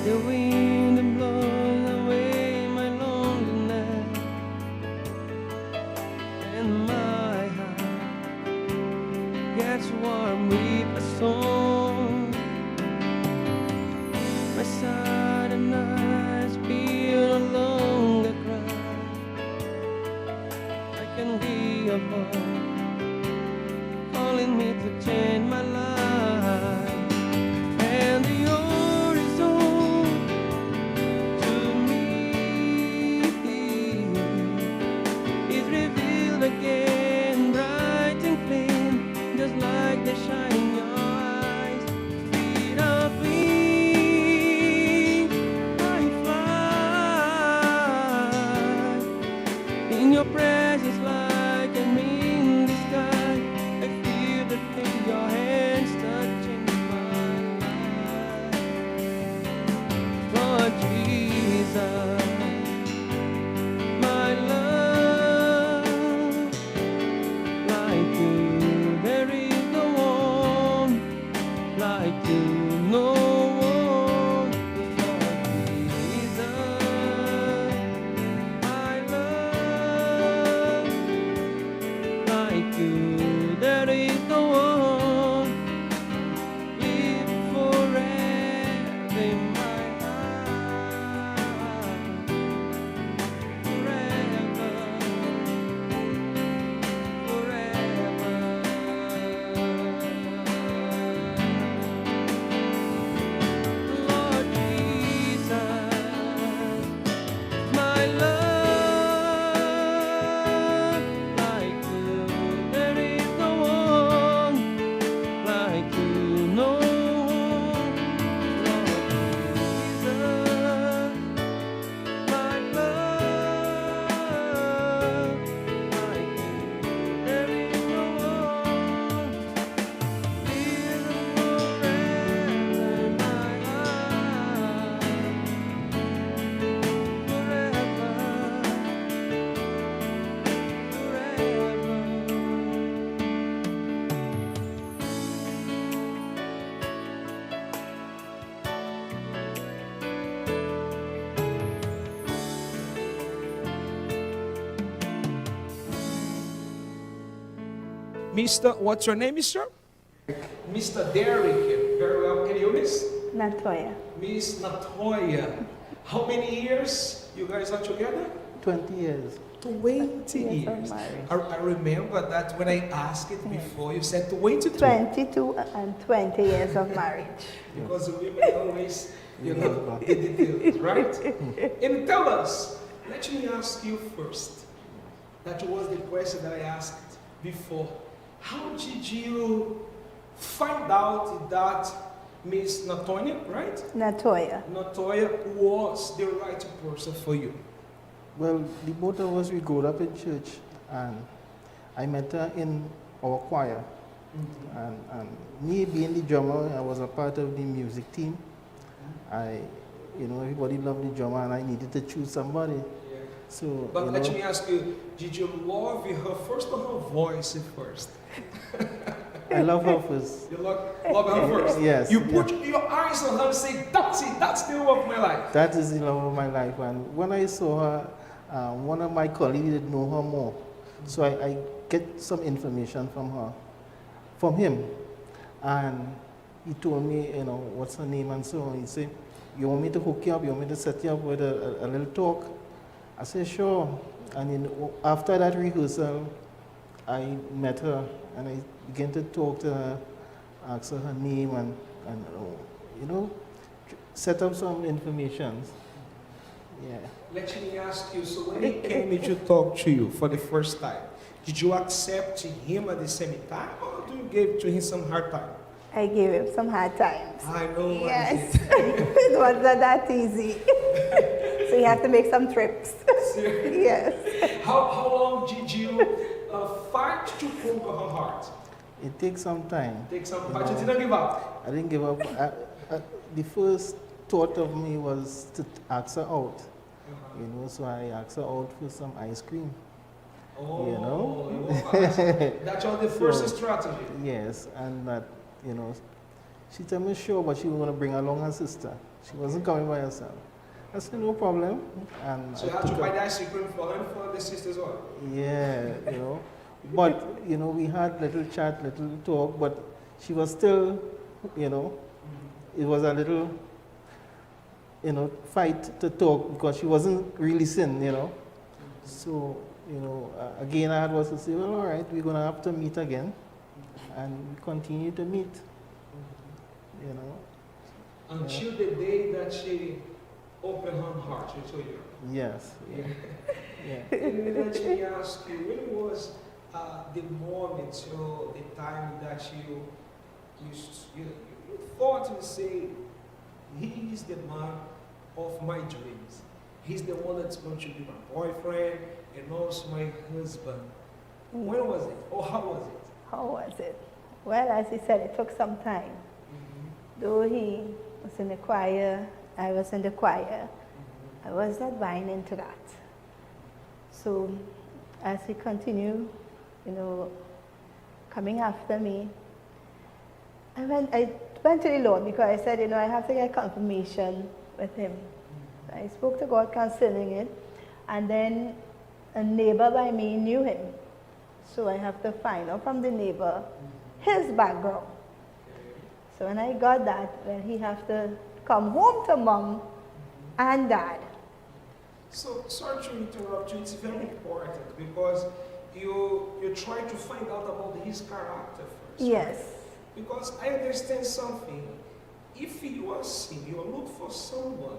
The wind blows away my loneliness, and my heart gets warm with a song. My sudden eyes feel along the ground. I can hear a voice calling me to change my life. And the horizon to me is revealed again, bright and clean, just like the shine in your eyes. Without wings, I fly in your presence like I'm in the sky. I feel the thing your hands touching my life. Lord Jesus, my love, like you, there is no one like you, no one. Lord Jesus, my love, like you, there is no one. Live forever in my heart, forever, forever. Lord Jesus, my love, like you, there is no one like you, no one. Lord Jesus, my love, like you, there is no one. Live forever in my heart, Mr. What's your name, Mr.? Mr. Derrick. Very well. Can you miss? Natoya. Miss Natoya. How many years you guys are together? 20 years. 20 Yes, years. I'm married. I remember that when I asked it before, you said 22. 22 and 20 years of marriage. Because the women always, you know, in details, right? And tell us, let me ask you first. That was the question that I asked before. How did you find out that Miss Natoya, right? Natoya. Natoya was the right person for you. Well, the both of us, we grew up in church, and I met her in our choir. And me being the drummer, I was a part of the music team. Everybody loved the drummer, and I needed to choose somebody. So, But let me ask you, did you love her first or her voice first? I love her first. You love her first? Yes. You put your eyes on her and say, that's it, that's the love of my life. That is the love of my life. And when I saw her, one of my colleagues did know her more. So I get some information from him. And he told me, what's her name and so on. He said, you want me to hook you up? You want me to set you up with a little talk? I said, sure. And after that rehearsal, I met her and I began to talk to her, ask her her name and set up some information. Yeah. Let me ask you, so when he came to talk to you for the first time, did you accept him at the same time or do you give to him some hard time? I gave him some hard times. I know. Yes. It wasn't that easy. So you have to make some trips. Seriously? Yes. How long did you fight to conquer her heart? It takes some time. Take some, but you didn't give up. I didn't give up. The first thought of me was to ask her out. So I asked her out for some ice cream. That's all the first strategy. Yes, and that, She told me sure, but she was going to bring along her sister. She wasn't coming by herself. I said, no problem. And So you I had to took buy her- the ice cream for him for the sister as well. Yeah, you know. But, you know, we had little chat, little talk, but she was still, you know, it was a little, you know, fight to talk because she wasn't really sin, you know. So, you know, again, I was to say, well, all right, we're going to have to meet again. And we continue to meet, you know. Until the day that she opened her heart to you. Yes. Yeah. Yeah. And let me ask you, when was the moment or the time that you thought and say, he is the man of my dreams. He's the one that's going to be my boyfriend and also my husband. When was it? Or how was it? How was it? Well, as he said, it took some time. Though he was in the choir, I was in the choir, I was not buying into that. So as he continued, you know, coming after me, I went to the Lord because I said, you know, I have to get confirmation with him. I spoke to God concerning it, and then a neighbor by me knew him. So I have to find out from the neighbor his background. So when I got that, well, he have to come home to mom and dad. So, sorry to interrupt you, it's very important because you try to find out about his character first. Yes. Because I understand something. If you are seeing, you look for someone,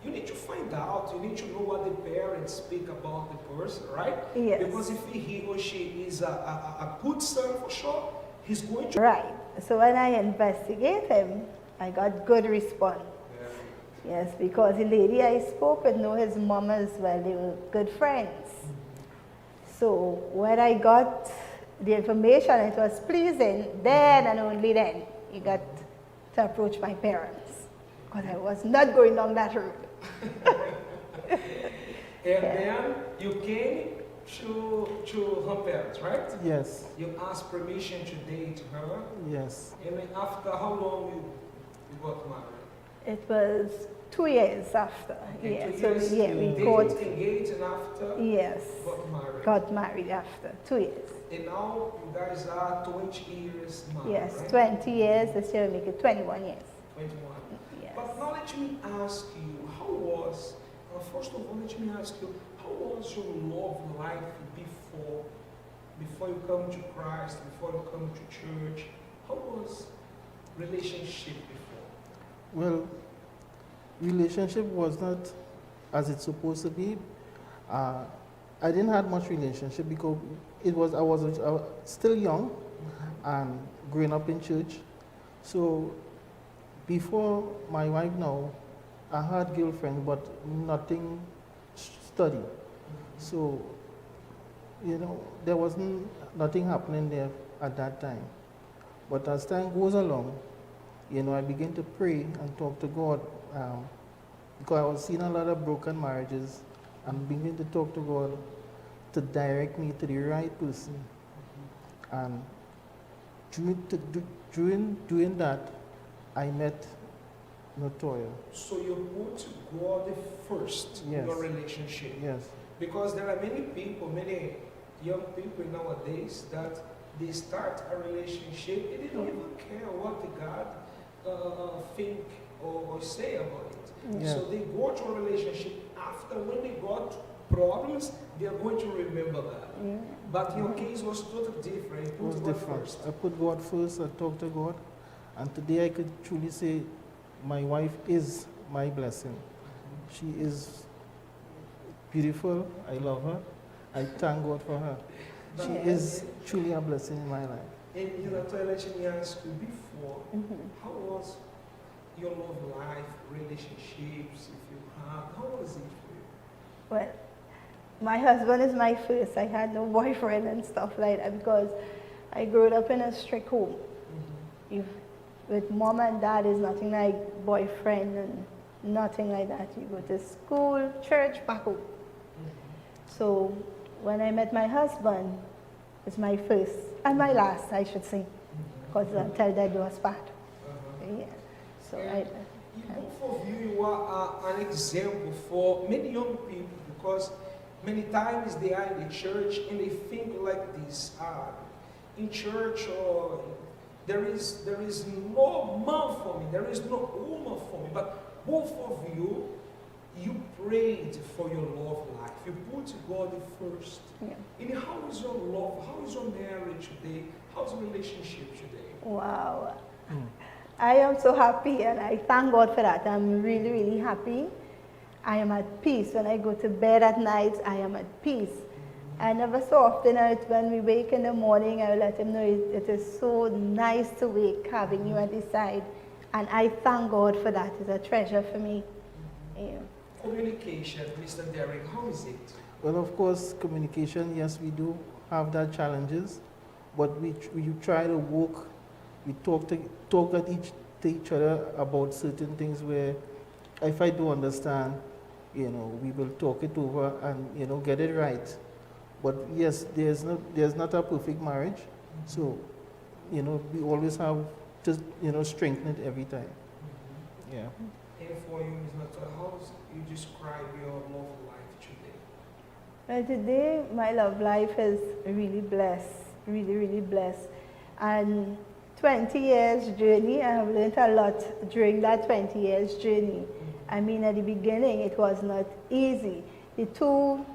you need to find out, you need to know what the parents speak about the person, right? Yes. Because if he or she is a good son for sure, he's going to... Right. So when I investigate him, I got good response. Yes, because the lady I spoke with knew his mom as well. They were good friends. So when I got the information, it was pleasing. Then and only then, he got to approach my parents. Because I was not going down that road. And then you came to her parents, right? Yes. You asked permission to date her. Yes. And then after how long you got married? It was 2 years after. Okay, Yeah, 2 so years, yeah, you we dated, got, engaged, and after yes, got married. got married after 2 years. And now you guys are 20 years married, Yes, right? 20 years, this year we make it 21 years. 21. Yes. But now let me ask you, how was, first of all, let me ask you, how was your love life before you come to Christ, before you come to church? How was relationship before? Well, relationship was not as it's supposed to be. I didn't have much relationship because I was still young and growing up in church. So before my wife now, I had girlfriend, but nothing study. So, you know, there wasn't nothing happening there at that time. But as time goes along, you know, I began to pray and talk to God because I was seeing a lot of broken marriages and beginning to talk to God to direct me to the right person. And during doing that, I met Notoya. So you put God first in Yes. your relationship. Yes. Because there are many people, many young people nowadays that they start a relationship and they don't even care what the God think or say about it. Yeah. So they go to a relationship after when they got problems, they are going to remember that. Yeah. But your case was totally different. You It was put God different. first. I put God first, I talked to God, and today I could truly say my wife is my blessing. She is beautiful, I love her, I thank God for her. She is truly a blessing in my life. And you know, to let me ask you before, Mhm. how was your love life, relationships, if you have, how was it for you? Well, my husband is my first. I had no boyfriend and stuff like that because I grew up in a strict home. If, with mom and dad is nothing like boyfriend and nothing like that. You go to school, church, back home. So when I met my husband, it's my first and my last, I should say, because until that was part. Yeah. So And both of you are an example for many young people because many times they are in the church and they think like this. In church, or there is no man for me, there is no woman for me. But both of you, you prayed for your love life. You put God first. yeah. And how is your love? How is your marriage today? How's the relationship today? Wow. I am so happy and I thank God for that. I'm really, really happy. I am at peace. When I go to bed at night, I am at peace. And ever so often when we wake in the morning, I will let him know it is so nice to wake having you at his side. And I thank God for that. It's a treasure for me. Yeah. Communication, Mr. Derek, how is it? Well, of course, communication, yes, we do have that challenges, but we try to work, we talk to each other about certain things where if I do understand, we will talk it over and, get it right. But yes, there's not a perfect marriage, so, we always have to, strengthen it every time. Yeah. And for you, Ms. Nata, how you describe your love life today? Well, today my love life is really blessed, really, really blessed. And 20 years journey, I have learned a lot during that 20 years journey. I mean, at the beginning, it was not easy. The 2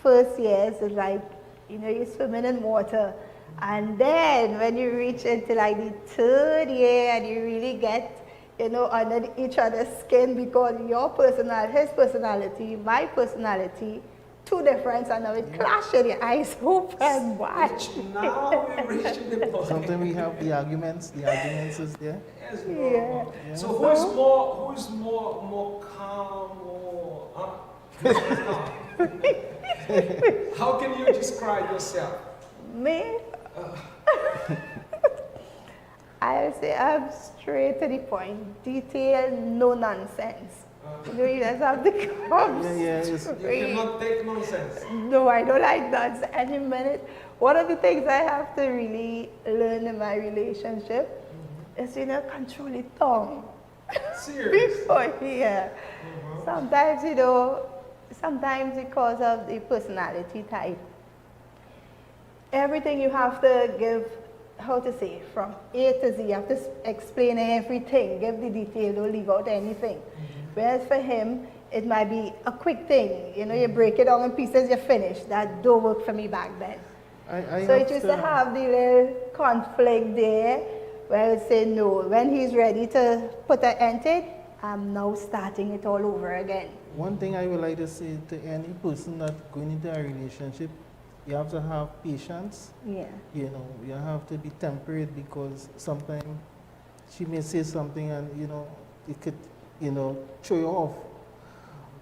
first years is like, you're swimming in water. And then when you reach into like the 3rd year and you really get, under each other's skin because your personality, his personality, my personality, 2 different, and now it clash and your eyes open wide. Now we're reaching the point. Sometimes we have the arguments is there. Yes, Yeah. Yeah. So who is more calm or who's more calm? How can you describe yourself? Me? I would say I'm straight to the point, detail, no nonsense. You just have to come You straight. cannot take nonsense. No, I don't like nonsense any minute. One of the things I have to really learn in my relationship is, control the tongue. Serious. Before here. Sometimes, sometimes because of the personality type, everything you have to give, how to say, from A to Z, you have to explain everything, give the detail, don't leave out anything. Whereas for him, it might be a quick thing. You break it down in pieces, you're finished. That don't work for me back then. So it used to have the little conflict there where I would say no. When he's ready to put an end to it, I'm now starting it all over again. One thing I would like to say to any person that going into a relationship, you have to have patience. Yeah. You have to be temperate because sometimes she may say something and, it could, throw you off.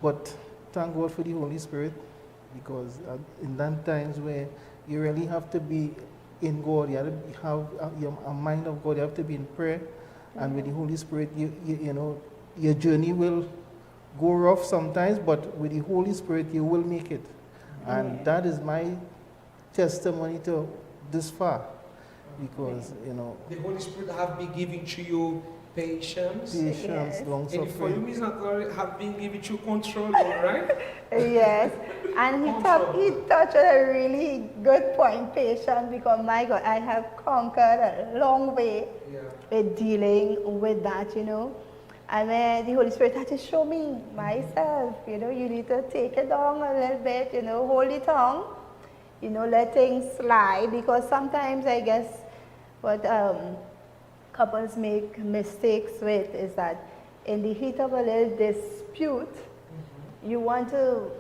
But thank God for the Holy Spirit because in that times where you really have to be in God, you have to have a mind of God, you have to be in prayer. And with the Holy Spirit, your journey will go rough sometimes, but with the Holy Spirit, you will make it. And that is my testimony to this far, because the Holy Spirit have been giving to you patience, long and for you, suffering. Ms. Natalie, have been giving you control, right? Yes, and he touched on a really good point, patience, because my God, I have conquered a long way with dealing with that, And then the Holy Spirit had to show me myself, you need to take it down a little bit, hold it on, let things slide, because sometimes I guess what couples make mistakes with is that in the heat of a little dispute, you want to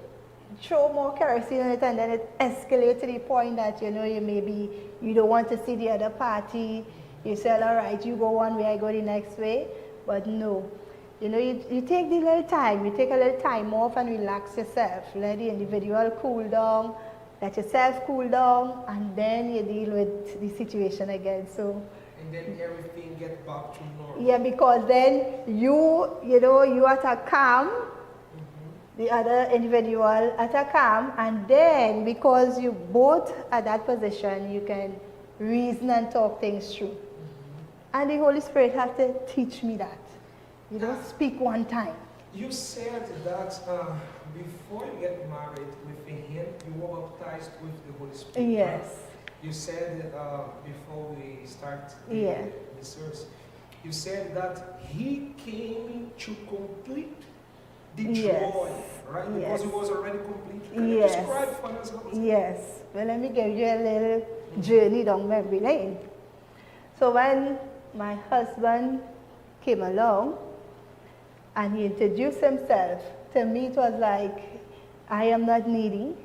throw more kerosene on it and then it escalates to the point that, you don't want to see the other party. You say, all right, you go one way, I go the next way. But no, you take the little time, you take a little time off and relax yourself. Let the individual cool down, let yourself cool down, and then you deal with the situation again. So, and then everything get back to normal. Yeah, because then you at a calm, the other individual at a calm, and then because you both at that position, you can reason and talk things through. And the Holy Spirit had to teach me that. You don't speak one time. You said that before you get married with him, you were baptized with the Holy Spirit. Yes. Right? You said before we start Yeah. the service, you said that he came to complete the Yes. joy, right? Because Yes. he was already complete. Can you Yes. describe for us how it Yes. Well, let me give you a little journey down memory lane. So when my husband came along and he introduced himself, to me it was like, I am not needy.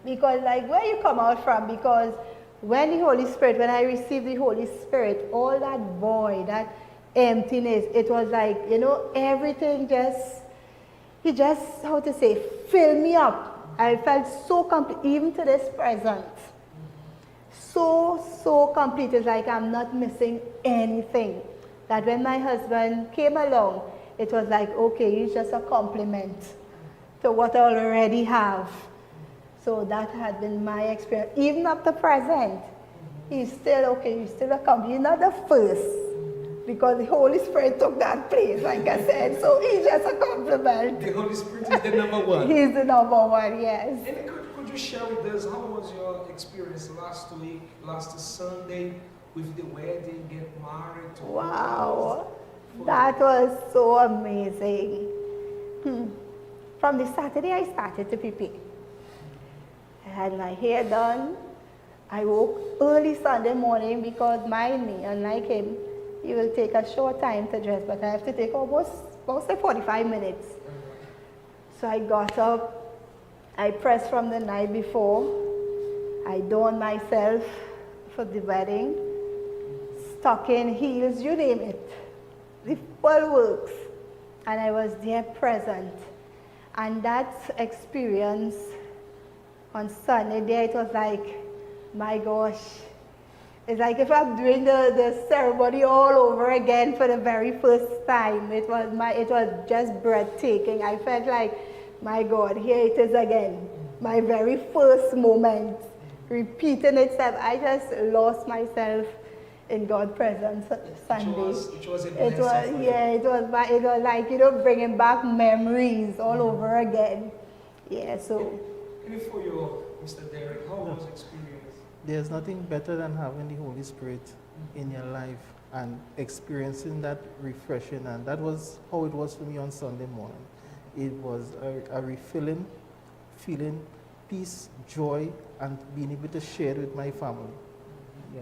Because like, where you come out from? Because when the Holy Spirit, when I received the Holy Spirit, all that void, that emptiness, it was like, you know, everything just, he just, how to say, filled me up. I felt so complete, even to this present. So complete. It's like I'm not missing anything. That when my husband came along, it was like, okay, it's just a compliment to what I already have. So that had been my experience. Even up to present, he's still okay, he's still a compliment. He's not the first, because the Holy Spirit took that place, like I said. So he's just a compliment. The Holy Spirit is the number one. He's the number one, yes. And could you share with us how was your experience last week, last Sunday, with the wedding, get married? Wow, that was so amazing. From the Saturday I started to prepare. I had my hair done. I woke early Sunday morning because mind me, unlike him, he will take a short time to dress, but I have to take almost say 45 minutes. So I got up, I pressed from the night before, I donned myself for the wedding, stocking, heels, you name it, the full works, and I was there present. And that experience on Sunday there, it was like, my gosh, it's like if I'm doing the ceremony all over again for the very first time. It was just breathtaking. I felt like, my God, here it is again. My very first moment, repeating itself. I just lost myself in God's presence Sunday. It was a blessing. It was like, you know, bringing back memories all over again. Yeah, so. And for you, Mr. Derek, how was the experience? There's nothing better than having the Holy Spirit in your life and experiencing that refreshing, and that was how it was for me on Sunday morning. It was a refilling, feeling peace, joy, and being able to share it with my family. Yeah.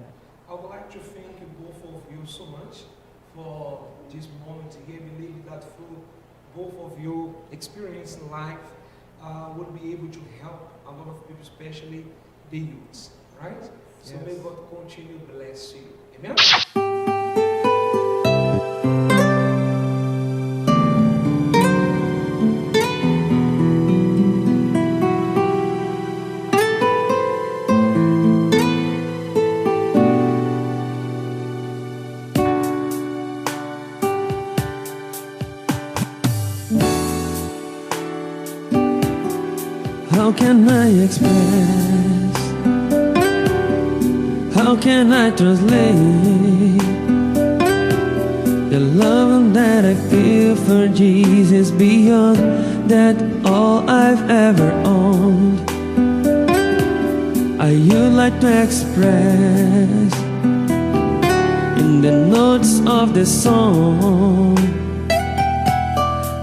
I would like to thank you both of you so much for this moment here. I believe that through both of you experience in life would be able to help a lot of people, especially the youths, right? So Yes. may God continue to bless you. Amen. How can I express? How can I translate the love that I feel for Jesus beyond that all I've ever owned? I would like to express in the notes of the song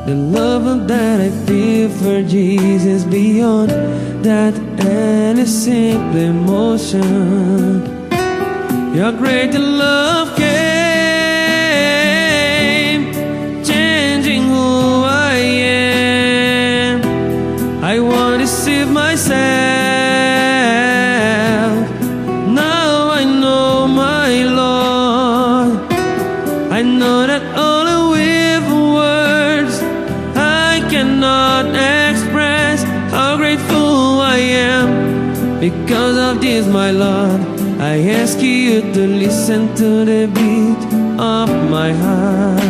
the love that I feel for Jesus beyond that any simple emotion. Your great love came, changing who I am. I want to save myself. Now I know my Lord. I know that all with words I cannot express how grateful I am. Because of this, my Lord, I ask you to listen to the beat of my heart.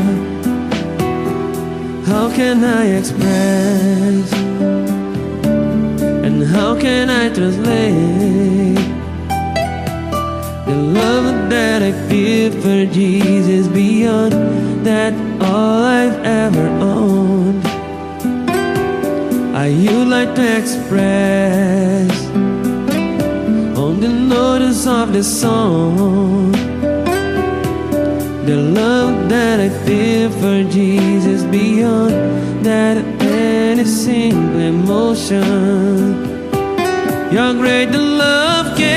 How can I express and how can I translate the The love that I feel for Jesus beyond that all I've ever owned. I would like to express on the notice of the song the love that I feel for Jesus beyond that any single emotion. Your great love came,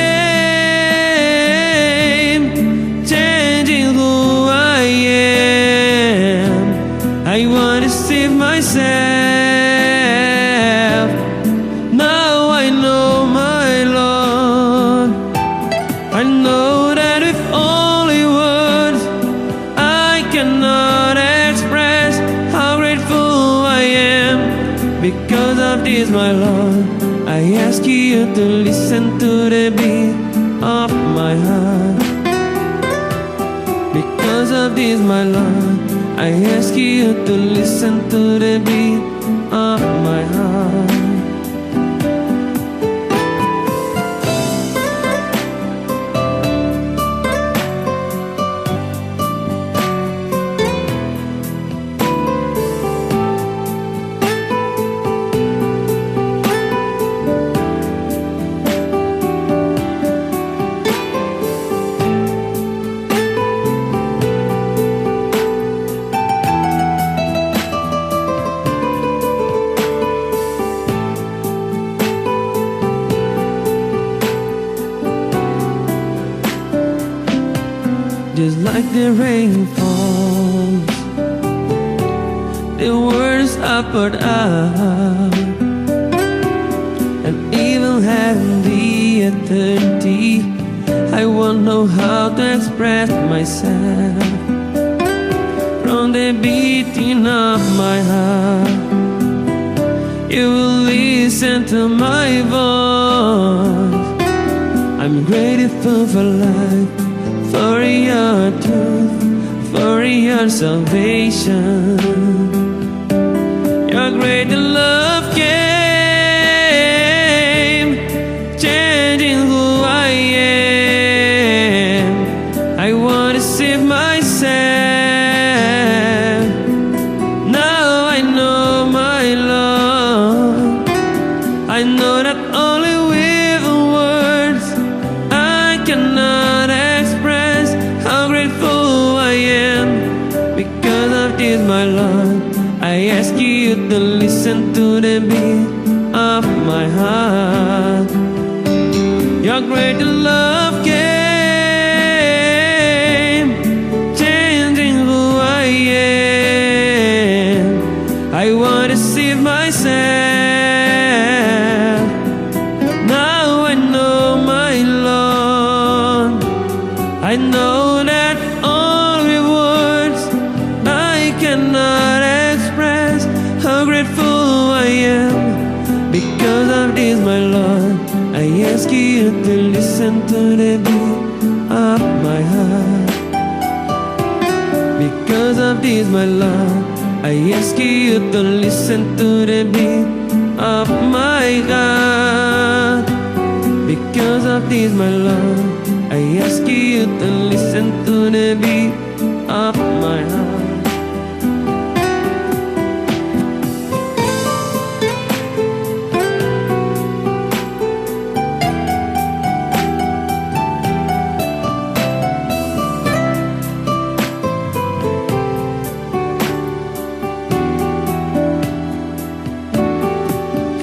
changing who I am. I want to save myself. Now I know, my Lord, I know that with only words I cannot express how grateful I am. Because of this, my Lord, I ask you to listen to the beat of my heart. Because of this, my Lord, I ask you to listen to the beat of my heart. Just like the rain falls, the words I put out, and even having the eternity, I won't know how to express myself. From the beating of my heart, you will listen to my voice. I'm grateful for life, for your truth, for your salvation. Your great love came, changing who I am. I want to save myself. Now I know, my Lord, I know that only with words I cannot express how grateful I am. Because of this, my Lord, I ask you to listen to the beat of my heart. Your great love came, changing who I am. I want to save myself. Now I know, my Lord, I know that only words I cannot express how grateful I am. Because of this, my Lord, I ask you to listen to the beat of my heart. Because of this, my Lord, I ask you to listen to the beat of my heart. Because of this, my Lord, I ask you to listen to the beat of my heart.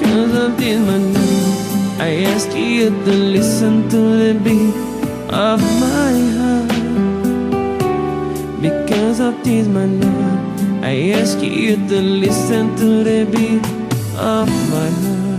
Because of this, my Lord, I ask you to listen to the beat of my heart. Because of this, my Lord, I ask you to listen to the beat of my heart.